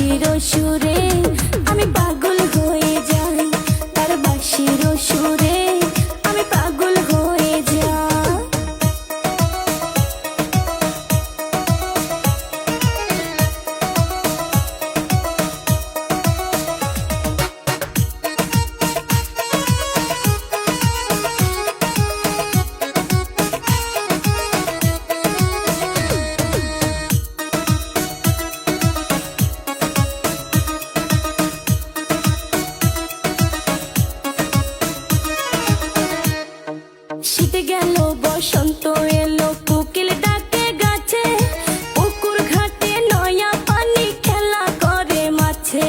বাঁশির সুরে আমি পাগল হয়ে যাই, তার বাঁশির সুরে আমি পাগল হয়ে যাই। শীত গেল বসন্ত এলো, কোকিল ডাকে গাছে, পুকুর ঘাটে নয়া পানি খেলা করে মাছে।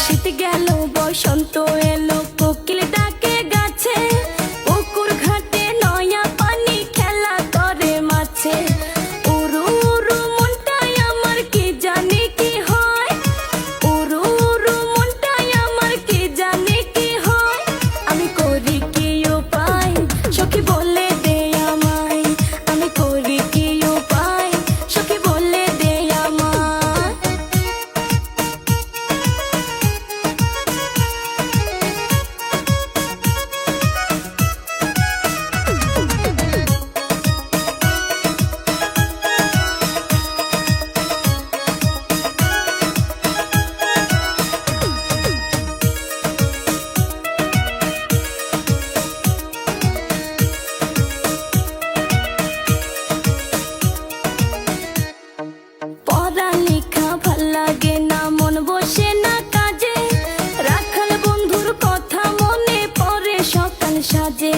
শীত গেল বসন্ত এলো, কোকিল ডাকে গাছে, পুকুর ঘাটে নয়া পানি খেলা করে মাছে। উরু উরু মনটাই আমার কি জানি কি হয়, উরু উরু মনটাই আমার কি জানি কি হয়। আমি করি কি উপায় সখী বলে দে আমায়, আমি করি কি উপায় সখী বলে দে আমায়। পড়ালেখা ভাল লাগে না, মন বসে না কাজে, রাখাল বন্ধুর কথা মনে পড়ে সকাল সাজে।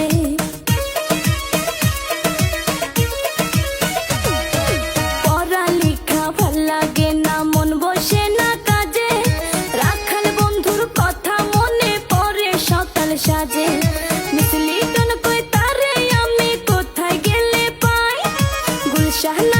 পড়ালেখা ভাল লাগে না, মন বসে না কাজে, রাখাল বন্ধুর কথা মনে পড়ে সকাল সাজে। মিসলি গান কই তারে আমি কোথায় গেলে পাই, গুলশান